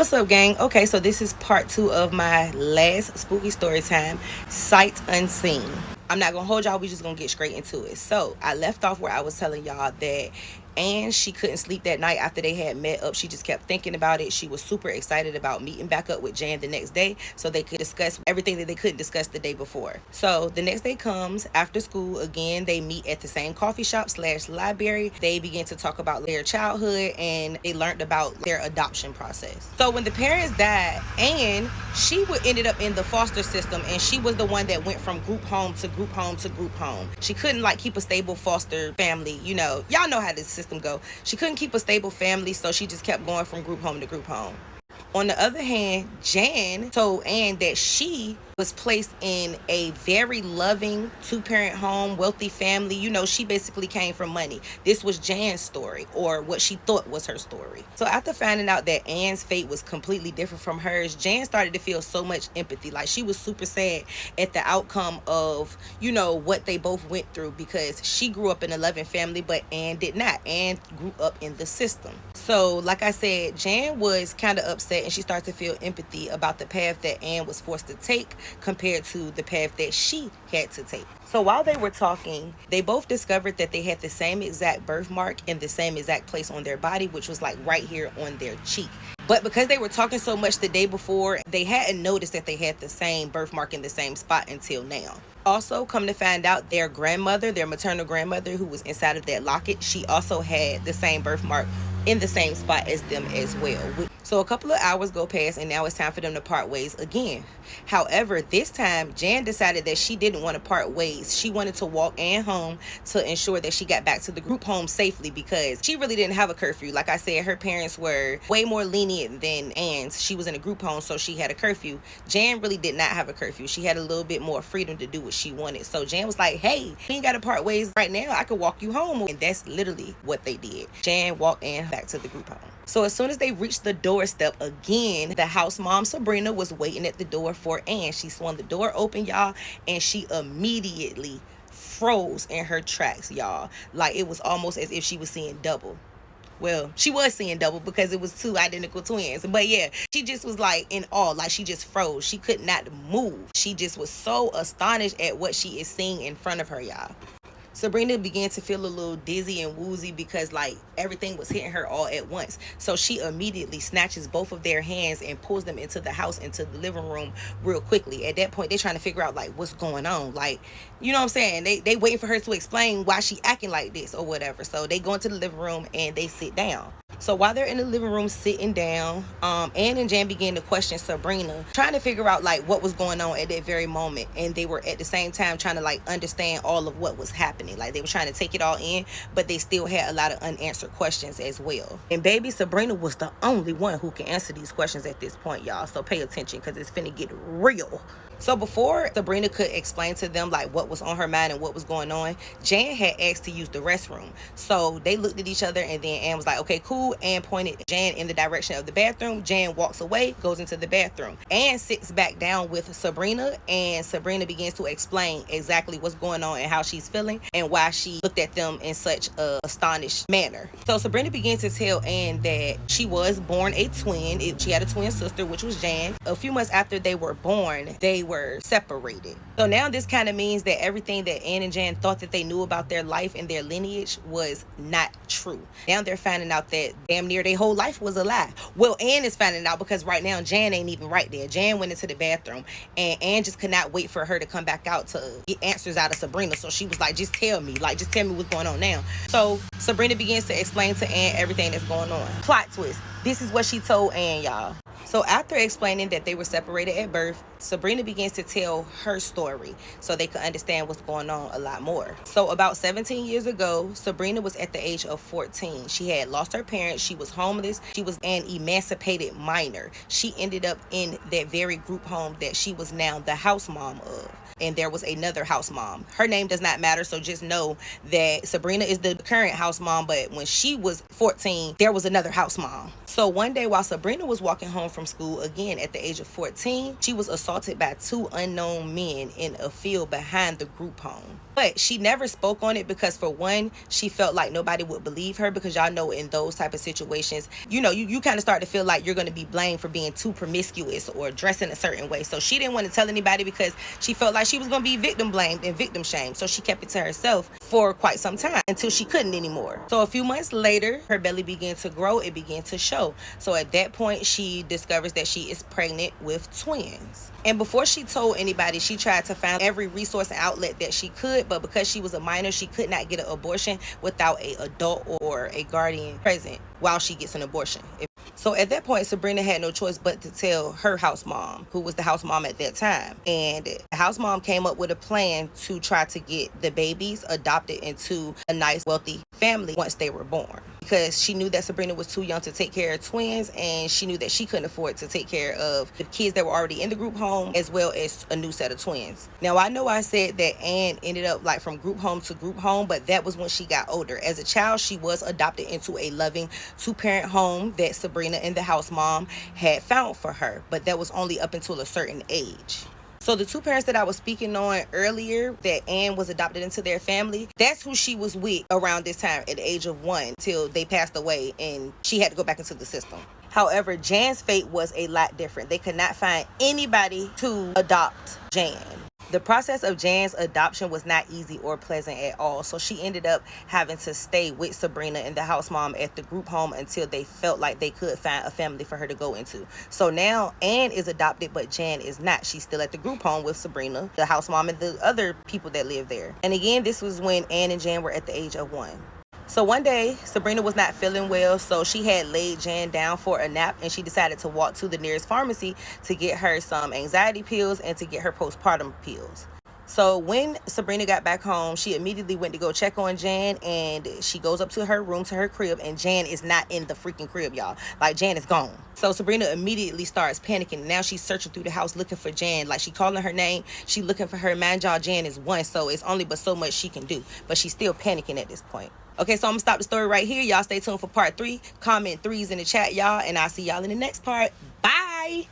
What's up, gang? Okay, so this is part 2 of my last spooky story time, Sight Unseen. I'm not gonna hold y'all, we just gonna get straight into it. So I left off where I was telling y'all that and she couldn't sleep that night after they had met up. She just kept thinking about it. She was super excited about meeting back up with Jan the next day so they could discuss everything that they couldn't discuss the day before. So the next day comes after school. Again, they meet at the same coffee shop / library. They begin to talk about their childhood and they learned about their adoption process. So when the parents died, Anne, she ended up in the foster system, and she was the one that went from group home to group home to group home. She couldn't keep a stable foster family. Y'all know how this system go. She couldn't keep a stable family, so she just kept going from group home to group home. On the other hand, Jan told Anne that she was placed in a very loving 2-parent home, wealthy family. She basically came from money. This was Jan's story, or what she thought was her story. So after finding out that Anne's fate was completely different from hers, Jan started to feel so much empathy. She was super sad at the outcome of, what they both went through, because she grew up in a loving family, but Anne did not. Anne grew up in the system. So like I said, Jan was kind of upset, and she started to feel empathy about the path that Anne was forced to take compared to the path that she had to take. So while they were talking, they both discovered that they had the same exact birthmark in the same exact place on their body, which was right here on their cheek. But because they were talking so much the day before, they hadn't noticed that they had the same birthmark in the same spot until now. Also, come to find out, their grandmother, their maternal grandmother, who was inside of that locket, she also had the same birthmark in the same spot as them as well. So a couple of hours go past, and now it's time for them to part ways again. However, this time, Jan decided that she didn't want to part ways. She wanted to walk Anne home to ensure that she got back to the group home safely, because she really didn't have a curfew. Like I said, her parents were way more lenient than Anne's. She was in a group home, so she had a curfew. Jan really did not have a curfew. She had a little bit more freedom to do what she wanted. So Jan was like, hey, we ain't got to part ways right now. I could walk you home. And that's literally what they did. Jan walked Anne back to the group home. So as soon as they reached the doorstep again, the house mom, Sabrina, was waiting at the door for Anne. She swung the door open, y'all, and she immediately froze in her tracks, y'all. It was almost as if she was seeing double. Well, she was seeing double because it was 2 identical twins. But yeah, she just was in awe. She just froze. She could not move. She just was so astonished at what she is seeing in front of her, y'all. Sabrina began to feel a little dizzy and woozy because everything was hitting her all at once. So she immediately snatches both of their hands and pulls them into the house, into the living room real quickly. At that point, they're trying to figure out what's going on. You know what I'm saying? They waiting for her to explain why she acting like this or whatever. So they go into the living room and they sit down. So while they're in the living room sitting down, Anne and Jan began to question Sabrina, trying to figure out what was going on at that very moment. And they were at the same time trying to understand all of what was happening. They were trying to take it all in, but they still had a lot of unanswered questions as well. And baby, Sabrina was the only one who can answer these questions at this point, y'all. So pay attention, because it's finna get real. So before Sabrina could explain to them what was on her mind and what was going on, Jan had asked to use the restroom. So they looked at each other, and then Anne was like, okay, cool. Anne pointed Jan in the direction of the bathroom. Jan walks away, goes into the bathroom. Anne sits back down with Sabrina, and Sabrina begins to explain exactly what's going on and how she's feeling and why she looked at them in such a astonished manner. So Sabrina began to tell Anne that she was born a twin. She had a twin sister, which was Jan. A few months after they were born, they were separated. So now this kind of means that everything that Anne and Jan thought that they knew about their life and their lineage was not true. Now they're finding out that damn near their whole life was a lie. Well, Anne is finding out because right now Jan ain't even right there. Jan went into the bathroom, and Anne just could not wait for her to come back out to get answers out of Sabrina. So she was like, just tell me what's going on now. So Sabrina begins to explain to Anne everything that's going on. Plot twist. This is what she told Anne, y'all. So after explaining that they were separated at birth, Sabrina begins to tell her story so they could understand what's going on a lot more. So about 17 years ago, Sabrina was at the age of 14. She had lost her parents. She was homeless. She was an emancipated minor. She ended up in that very group home that she was now the house mom of. And there was another house mom. Her name does not matter, so just know that Sabrina is the current house mom, but when she was 14, there was another house mom. So one day while Sabrina was walking home from school again. At the age of 14, she was assaulted by 2 unknown men in a field behind the group home. But she never spoke on it because, for one, she felt like nobody would believe her, because y'all know in those type of situations, you know, you kind of start to feel like you're going to be blamed for being too promiscuous or dressing a certain way. So she didn't want to tell anybody because she felt like she was going to be victim blamed and victim shamed. So she kept it to herself for quite some time until she couldn't anymore. So a few months later, her belly began to grow. It began to show. So at that point, she discovers that she is pregnant with twins. And before she told anybody, she tried to find every resource and outlet that she could, but because she was a minor, she could not get an abortion without an adult or a guardian present while she gets an abortion. So at that point, Sabrina had no choice but to tell her house mom, who was the house mom at that time. And the house mom came up with a plan to try to get the babies adopted into a nice, wealthy family once they were born, because she knew that Sabrina was too young to take care of twins, and she knew that she couldn't afford to take care of the kids that were already in the group home as well as a new set of twins. Now, I know I said that Ann ended up like from group home to group home, but that was when she got older. As a child, she was adopted into a loving 2-parent home that Sabrina and the house mom had found for her, but that was only up until a certain age. So the 2 parents that I was speaking on earlier, that Ann was adopted into their family, that's who she was with around this time at the age of 1 till they passed away and she had to go back into the system. However, Jan's fate was a lot different. They could not find anybody to adopt Jan. The process of Jan's adoption was not easy or pleasant at all. So she ended up having to stay with Sabrina and the house mom at the group home until they felt like they could find a family for her to go into. So now Ann is adopted, but Jan is not. She's still at the group home with Sabrina, the house mom, and the other people that live there. And again, this was when Ann and Jan were at the age of 1. So one day, Sabrina was not feeling well, so she had laid Jan down for a nap, and she decided to walk to the nearest pharmacy to get her some anxiety pills and to get her postpartum pills. So when Sabrina got back home, she immediately went to go check on Jan, and she goes up to her room, to her crib, and Jan is not in the freaking crib, y'all. Like, Jan is gone. So Sabrina immediately starts panicking. Now she's searching through the house looking for Jan. Like, she calling her name. She looking for her. Mind y'all, Jan is 1, so it's only but so much she can do. But she's still panicking at this point. Okay, so I'm gonna stop the story right here. Y'all stay tuned for part 3. Comment 3s in the chat, y'all, and I'll see y'all in the next part. Bye.